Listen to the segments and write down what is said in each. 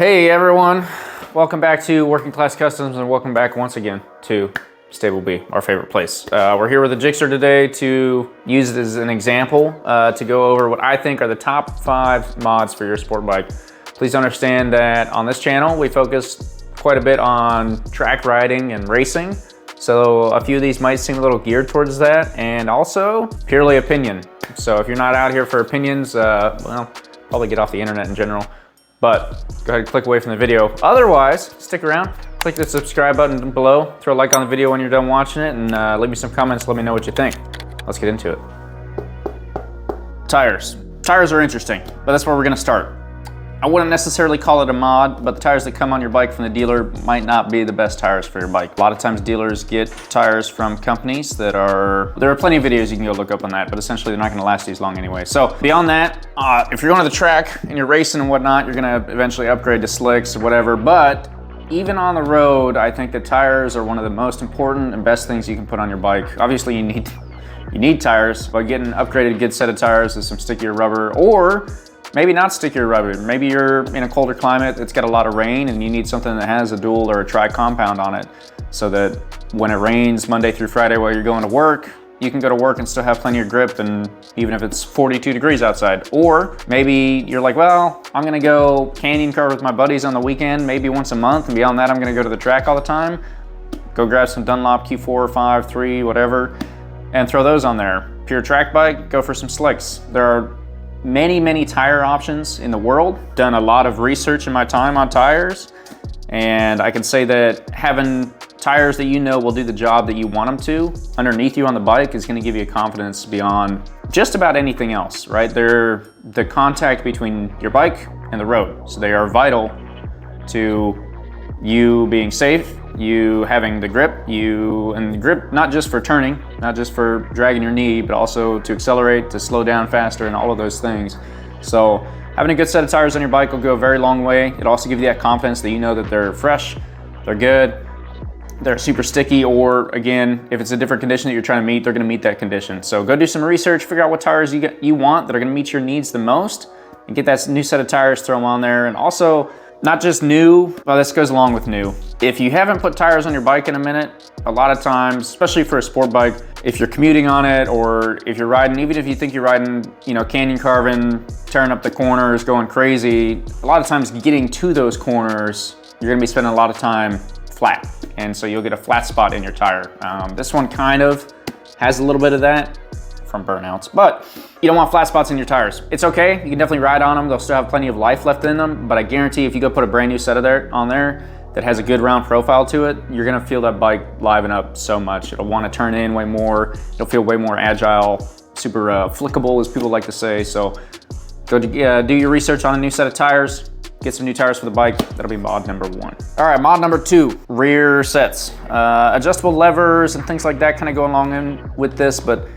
Hey everyone, welcome back to Working Class Customs and welcome back once again to Stable B, our favorite place. We're here with a Jigster today to use it as an example to go over what I think are the top 5 mods for your sport bike. Please understand that on this channel we focus quite a bit on track riding and racing. So a few of these might seem a little geared towards that, and also purely opinion. So if you're not out here for opinions, well, probably get off the internet in general. But go ahead and click away from the video. Otherwise, stick around, click the subscribe button below, throw a like on the video when you're done watching it, and leave me some comments, let me know what you think. Let's get into it. Tires. Tires are interesting, but that's where we're gonna start. I wouldn't necessarily call it a mod, but the tires that come on your bike from the dealer might not be the best tires for your bike. A lot of times dealers get tires from companies that there are plenty of videos you can go look up on that, but essentially they're not gonna last these long anyway. So beyond that, if you're going to the track and you're racing and whatnot, you're gonna eventually upgrade to slicks or whatever, but even on the road, I think the tires are one of the most important and best things you can put on your bike. Obviously you need tires, but getting an upgraded good set of tires with some stickier rubber, or maybe not stickier rubber. Maybe you're in a colder climate, it's got a lot of rain, and you need something that has a dual or a tri-compound on it so that when it rains Monday through Friday while you're going to work, you can go to work and still have plenty of grip, and even if it's 42 degrees outside. Or maybe you're like, well, I'm gonna go canyon carve with my buddies on the weekend, maybe once a month, and beyond that I'm gonna go to the track all the time. Go grab some Dunlop Q4, 5, 3, whatever, and throw those on there. Pure track bike, go for some slicks. There are many tire options in the world. Done a lot of research in my time on tires, and I can say that having tires that you know will do the job that you want them to underneath you on the bike is going to give you confidence beyond just about anything else, right? They're the contact between your bike and the road, so they are vital to you being safe, you having the grip, and the grip not just for turning, not just for dragging your knee, but also to accelerate, to slow down faster, and all of those things. So having a good set of tires on your bike will go a very long way. It'll also give you that confidence that you know that they're fresh, they're good, they're super sticky, or again, if it's a different condition that you're trying to meet, they're gonna meet that condition. So go do some research, figure out what tires you want that are gonna meet your needs the most, and get that new set of tires, throw them on there. And also, not just new, well, this goes along with new. If you haven't put tires on your bike in a minute, a lot of times, especially for a sport bike, if you're commuting on it, or if you're riding, even if you think you're riding, canyon carving, tearing up the corners, going crazy, a lot of times getting to those corners, you're gonna be spending a lot of time flat. And so you'll get a flat spot in your tire. This one kind of has a little bit of that from burnouts, but you don't want flat spots in your tires. It's okay, you can definitely ride on them. They'll still have plenty of life left in them, but I guarantee if you go put a brand new set of on there that has a good round profile to it, you're gonna feel that bike liven up so much. It'll wanna turn in way more. It'll feel way more agile, super flickable, as people like to say. So go do your research on a new set of tires, get some new tires for the bike. That'll be mod number 1. All right, mod number 2, rear sets. Adjustable levers and things like that kind of go along in with this, but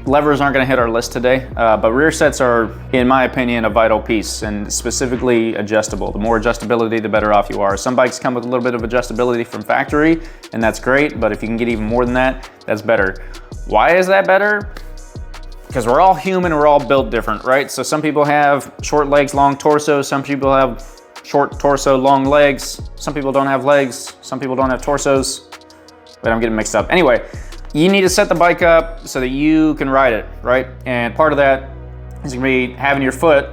levers aren't gonna hit our list today, but rear sets are, in my opinion, a vital piece, and specifically adjustable. The more adjustability, the better off you are. Some bikes come with a little bit of adjustability from factory, and that's great, but if you can get even more than that, that's better. Why is that better? Because we're all human, we're all built different, right? So some people have short legs, long torso, some people have short torso, long legs, some people don't have legs, some people don't have torsos. Wait, I'm getting mixed up. Anyway, you need to set the bike up so that you can ride it, right? And part of that is gonna be having your foot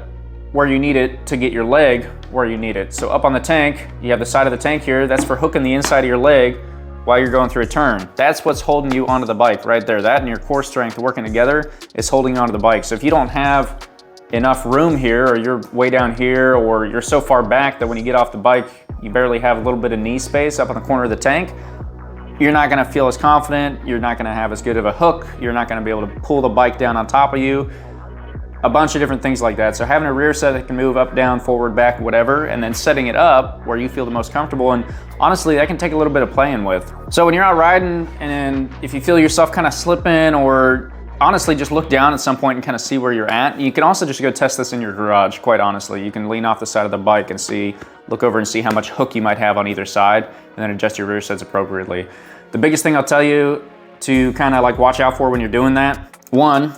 where you need it to get your leg where you need it. So up on the tank, you have the side of the tank here, that's for hooking the inside of your leg while you're going through a turn. That's what's holding you onto the bike right there. That and your core strength working together is holding you onto the bike. So if you don't have enough room here, or you're way down here, or you're so far back that when you get off the bike, you barely have a little bit of knee space up on the corner of the tank, you're not gonna feel as confident, you're not gonna have as good of a hook, you're not gonna be able to pull the bike down on top of you, a bunch of different things like that. So having a rear set that can move up, down, forward, back, whatever, and then setting it up where you feel the most comfortable, and honestly, that can take a little bit of playing with. So when you're out riding, and if you feel yourself kind of slipping, or honestly just look down at some point and kind of see where you're at, you can also just go test this in your garage, quite honestly. You can lean off the side of the bike and look over and see how much hook you might have on either side, and then adjust your rear sets appropriately. The biggest thing I'll tell you to kind of like watch out for when you're doing that, one,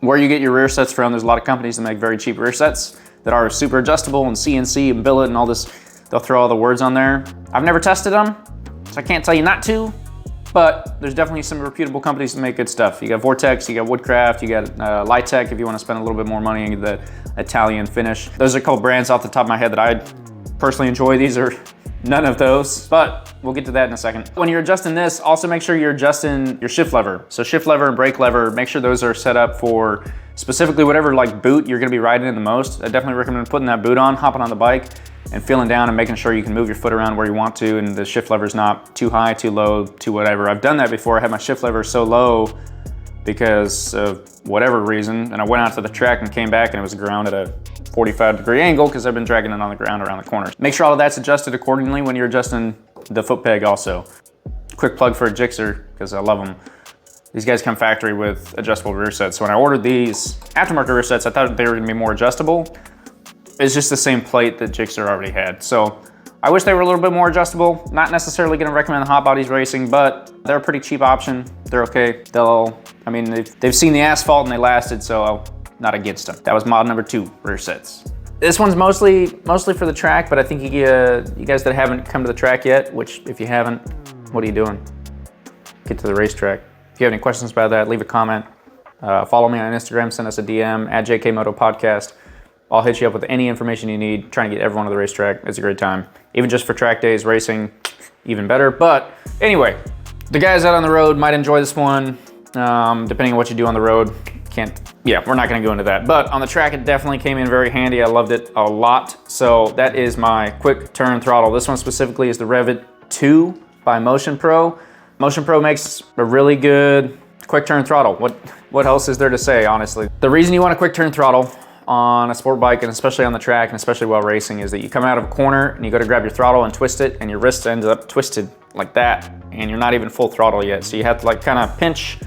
where you get your rear sets from. There's a lot of companies that make very cheap rear sets. that are super adjustable and CNC and billet and all this. They'll throw all the words on there. I've never tested them, so I can't tell you not to, but there's definitely some reputable companies that make good stuff. You got Vortex, you got Woodcraft, you got Litech if you want to spend a little bit more money and get the Italian finish. Those are a couple brands off the top of my head that I personally enjoy. These are none of those, but we'll get to that in a second. When you're adjusting this, also make sure you're adjusting your shift lever. So shift lever and brake lever, make sure those are set up for specifically whatever like boot you're gonna be riding in the most. I definitely recommend putting that boot on, hopping on the bike, and feeling down and making sure you can move your foot around where you want to, and the shift lever's not too high, too low, too whatever. I've done that before. I had my shift lever so low because of whatever reason, and I went out to the track and came back and it was ground at a 45-degree angle because I've been dragging it on the ground around the corners. Make sure all of that's adjusted accordingly when you're adjusting the foot peg also. Quick plug for a Gixxer, because I love them. These guys come factory with adjustable rear sets. So when I ordered these aftermarket rear sets, I thought they were gonna be more adjustable. It's just the same plate that Gixxer already had. So I wish they were a little bit more adjustable. Not necessarily gonna recommend Hot Bodies Racing, but they're a pretty cheap option. They're okay. They've seen the asphalt and they lasted, so I'm not against them. That was mod number 2, rear sets. This one's mostly for the track, but I think you guys that haven't come to the track yet, which if you haven't, what are you doing? Get to the racetrack. If you have any questions about that, leave a comment. Follow me on Instagram, send us a DM, @JKMotoPodcast. I'll hit you up with any information you need, trying to get everyone to the racetrack. It's a great time. Even just for track days, racing, even better. But anyway, the guys out on the road might enjoy this one, depending on what you do on the road. We're not gonna go into that. But on the track, it definitely came in very handy. I loved it a lot. So that is my quick turn throttle. This one specifically is the Revit 2 by Motion Pro. Motion Pro makes a really good quick turn throttle. What else is there to say, honestly? The reason you want a quick turn throttle on a sport bike, and especially on the track, and especially while racing, is that you come out of a corner and you go to grab your throttle and twist it, and your wrist ends up twisted like that, and you're not even full throttle yet. So you have to like kind of pinch,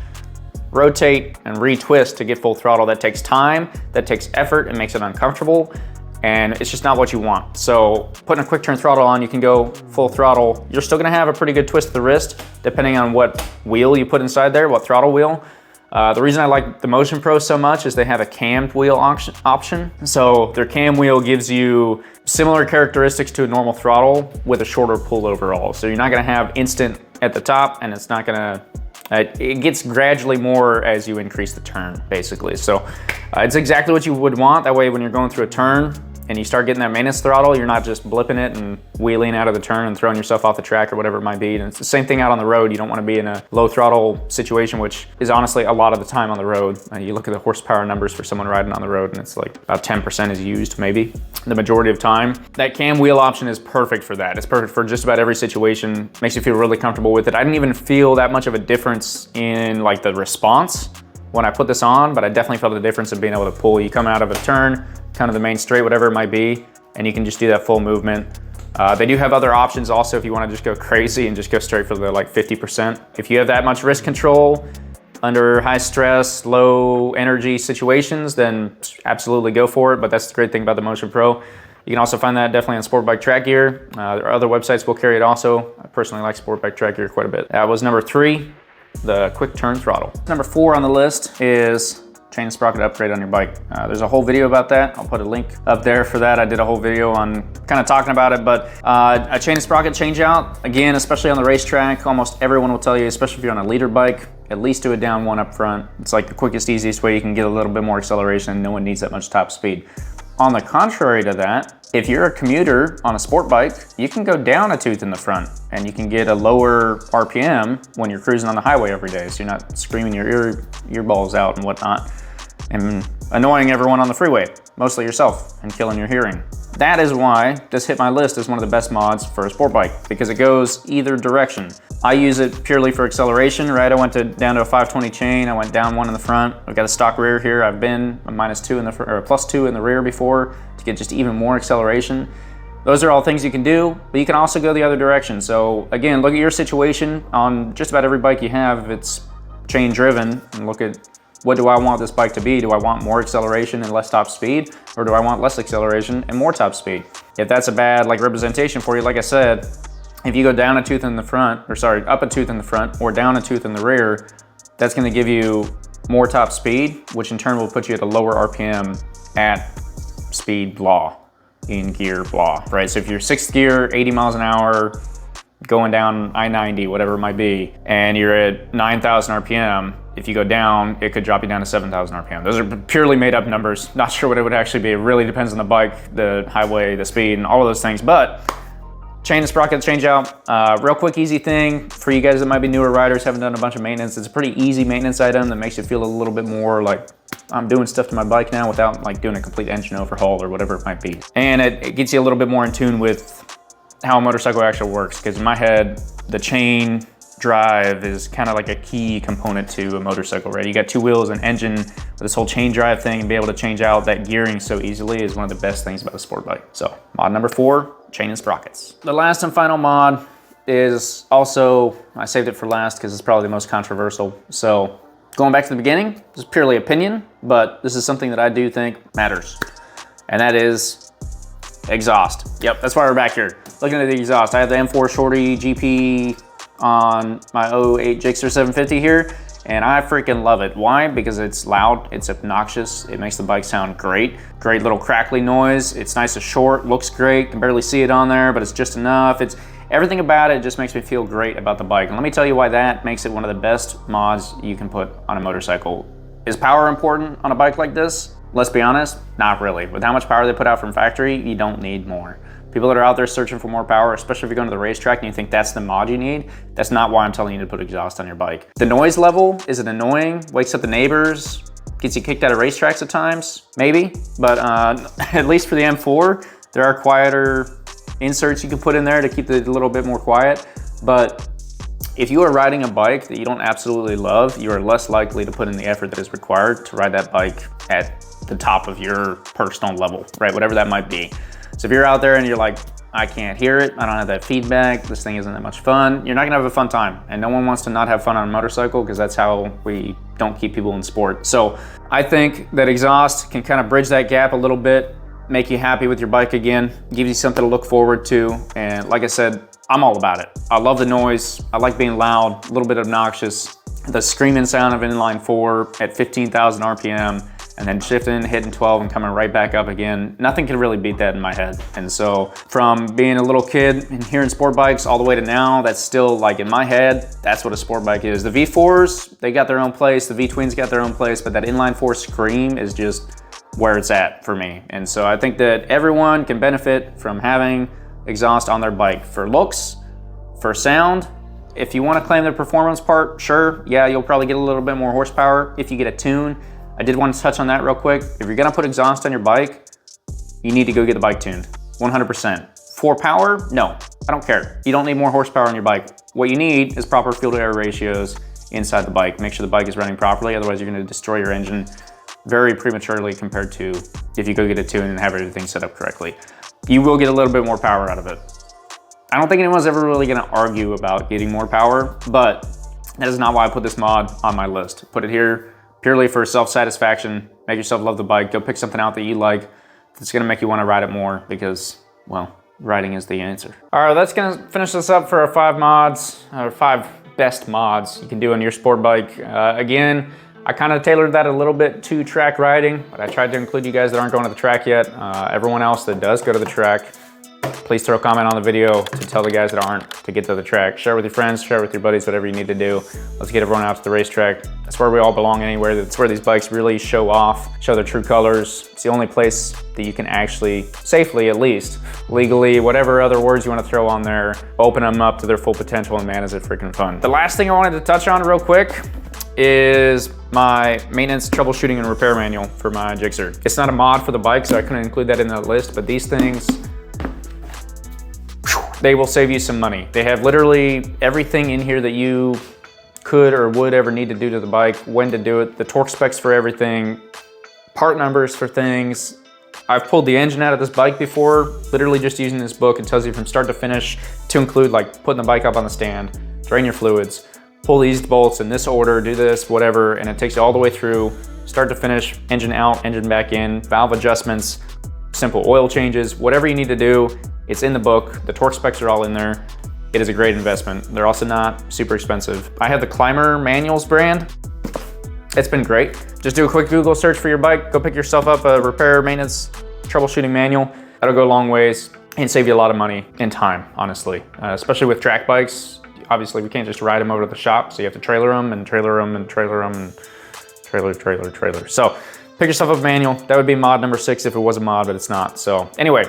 rotate, and retwist to get full throttle. That takes time, that takes effort, it makes it uncomfortable, and it's just not what you want. So putting a quick turn throttle on, you can go full throttle. You're still gonna have a pretty good twist of the wrist, depending on what wheel you put inside there, what throttle wheel. The reason I like the Motion Pro so much is they have a cammed wheel option. So their cam wheel gives you similar characteristics to a normal throttle with a shorter pull overall. So you're not gonna have instant at the top, and it's not gonna, it gets gradually more as you increase the turn, basically. So it's exactly what you would want. That way when you're going through a turn and you start getting that maintenance throttle, you're not just blipping it and wheeling out of the turn and throwing yourself off the track or whatever it might be. And it's the same thing out on the road. You don't want to be in a low throttle situation, which is honestly a lot of the time on the road. You look at the horsepower numbers for someone riding on the road, and it's like about 10% is used, maybe, the majority of time. That cam wheel option is perfect for that. It's perfect for just about every situation. Makes you feel really comfortable with it. I didn't even feel that much of a difference in like the response when I put this on, but I definitely felt the difference of being able to pull. You come out of a turn, kind of the main straight, whatever it might be, and you can just do that full movement. They do have other options also if you want to just go crazy and just go straight for the like 50%. If you have that much wrist control under high stress, low energy situations, then absolutely go for it. But that's the great thing about the Motion Pro. You can also find that definitely on Sport Bike Track Gear. There are other websites will carry it also. I personally like Sport Bike Track Gear quite a bit. That was number 3, the quick turn throttle. Number 4 on the list is chain and sprocket upgrade on your bike. There's a whole video about that. I'll put a link up there for that. I did a whole video on kind of talking about it, but a chain and sprocket change out, again, especially on the racetrack, almost everyone will tell you, especially if you're on a leader bike, at least do it down one up front. It's like the quickest, easiest way you can get a little bit more acceleration, and no one needs that much top speed. On the contrary to that, if you're a commuter on a sport bike, you can go down a tooth in the front and you can get a lower RPM when you're cruising on the highway every day, so you're not screaming your earballs out and whatnot and annoying everyone on the freeway, mostly yourself, and killing your hearing. That is why this hit my list as one of the best mods for a sport bike, because it goes either direction. I use it purely for acceleration, right? I went down to a 520 chain, I went down 1 in the front. I've got a stock rear here. I've been a -2 in the front, or a +2 in the rear before to get just even more acceleration. Those are all things you can do, but you can also go the other direction. So again, look at your situation on just about every bike you have. If it's chain driven, and look at, what do I want this bike to be? Do I want more acceleration and less top speed? Or do I want less acceleration and more top speed? If that's a bad representation for you, like I said, if you go down a tooth in the front, or sorry, up a tooth in the front or down a tooth in the rear, that's gonna give you more top speed, which in turn will put you at a lower RPM at speed, blah, in gear, blah, right? So if you're 6th gear, 80 miles an hour, going down I-90, whatever it might be, and you're at 9,000 RPM, if you go down, it could drop you down to 7,000 RPM. Those are purely made up numbers. Not sure what it would actually be. It really depends on the bike, the highway, the speed, and all of those things. But chain and sprocket change out. Real quick, easy thing for you guys that might be newer riders, haven't done a bunch of maintenance. It's a pretty easy maintenance item that makes you feel a little bit more like I'm doing stuff to my bike now without like doing a complete engine overhaul or whatever it might be. And it gets you a little bit more in tune with how a motorcycle actually works, because in my head, the chain drive is kind of like a key component to a motorcycle, right? You got 2 wheels and engine with this whole chain drive thing, and be able to change out that gearing so easily is one of the best things about a sport bike. So mod number 4, chain and sprockets. The last and final mod is also, I saved it for last because it's probably the most controversial. So going back to the beginning, this is purely opinion, but this is something that I do think matters. And that is exhaust. Yep, that's why we're back here. Looking at the exhaust, I have the M4 Shorty GP on my 08 Gixxer 750 here, and I freaking love it. Why? Because it's loud, it's obnoxious, it makes the bike sound great. Great little crackly noise, it's nice and short, looks great, can barely see it on there, but it's just enough. It's everything about it just makes me feel great about the bike. And let me tell you why that makes it one of the best mods you can put on a motorcycle. Is power important on a bike like this? Let's be honest, not really. With how much power they put out from factory, you don't need more. People that are out there searching for more power, especially if you're going to the racetrack and you think that's the mod you need, that's not why I'm telling you to put exhaust on your bike. The noise level, is it annoying? Wakes up the neighbors? Gets you kicked out of racetracks at times? Maybe, but at least for the M4, there are quieter inserts you can put in there to keep it a little bit more quiet. But if you are riding a bike that you don't absolutely love, you are less likely to put in the effort that is required to ride that bike at the top of your personal level, right? Whatever that might be. So if you're out there and you're like, I can't hear it, I don't have that feedback, this thing isn't that much fun, you're not gonna have a fun time. And no one wants to not have fun on a motorcycle, because that's how we don't keep people in sport. So I think that exhaust can kind of bridge that gap a little bit, make you happy with your bike again, give you something to look forward to. And like I said, I'm all about it. I love the noise, I like being loud, a little bit obnoxious. The screaming sound of inline 4 at 15,000 RPM, and then shifting, hitting 12 and coming right back up again. Nothing can really beat that in my head. And so from being a little kid and hearing sport bikes all the way to now, that's still like in my head, that's what a sport bike is. The V4s, they got their own place. The V-twins got their own place, but that inline 4 scream is just where it's at for me. And so I think that everyone can benefit from having exhaust on their bike for looks, for sound. If you want to claim the performance part, sure, yeah, you'll probably get a little bit more horsepower if you get a tune. I did want to touch on that real quick. If you're gonna put exhaust on your bike, you need to go get the bike tuned, 100%. For power, no, I don't care. You don't need more horsepower on your bike. What you need is proper fuel to air ratios inside the bike. Make sure the bike is running properly, otherwise you're gonna destroy your engine very prematurely compared to if you go get a tune and have everything set up correctly. You will get a little bit more power out of it. I don't think anyone's ever really gonna argue about getting more power, but that is not why I put this mod on my list. Put it here purely for self-satisfaction, make yourself love the bike, go pick something out that you like that's gonna make you wanna ride it more, because, well, riding is the answer. All right, that's gonna finish this up for our 5 mods, or 5 best mods you can do on your sport bike. Again, I kind of tailored that a little bit to track riding, but I tried to include you guys that aren't going to the track yet. Everyone else that does go to the track, please throw a comment on the video to tell the guys that aren't to get to the track. Share it with your friends, share it with your buddies, whatever you need to do. Let's get everyone out to the racetrack. That's where we all belong anywhere. That's where these bikes really show off, show their true colors. It's the only place that you can actually, safely at least, legally, whatever other words you want to throw on there, open them up to their full potential, and man, is it freaking fun. The last thing I wanted to touch on real quick is my maintenance, troubleshooting, and repair manual for my Gixxer. It's not a mod for the bike, so I couldn't include that in the list, but these things, they will save you some money. They have literally everything in here that you could or would ever need to do to the bike, when to do it, the torque specs for everything, part numbers for things. I've pulled the engine out of this bike before, literally just using this book. It tells you from start to finish, to include like putting the bike up on the stand, drain your fluids, pull these bolts in this order, do this, whatever, and it takes you all the way through, start to finish, engine out, engine back in, valve adjustments, simple oil changes, whatever you need to do. It's in the book. The torque specs are all in there. It is a great investment. They're also not super expensive. I have the Climber Manuals brand. It's been great. Just do a quick Google search for your bike. Go pick yourself up a repair maintenance troubleshooting manual. That'll go a long ways and save you a lot of money and time, honestly. Especially with track bikes. Obviously, we can't just ride them over to the shop, so you have to trailer them and trailer them and trailer them and trailer. So pick yourself up a manual. That would be mod number 6 if it was a mod, but it's not. So anyway,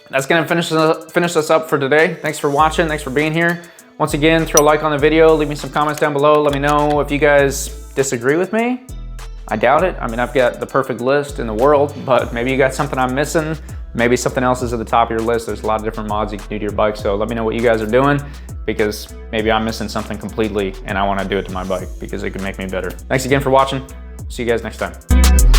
that's gonna finish us up for today. Thanks for watching, thanks for being here. Once again, throw a like on the video, leave me some comments down below. Let me know if you guys disagree with me. I doubt it. I mean, I've got the perfect list in the world, but maybe you got something I'm missing. Maybe something else is at the top of your list. There's a lot of different mods you can do to your bike. So let me know what you guys are doing, because maybe I'm missing something completely and I wanna do it to my bike because it could make me better. Thanks again for watching. See you guys next time.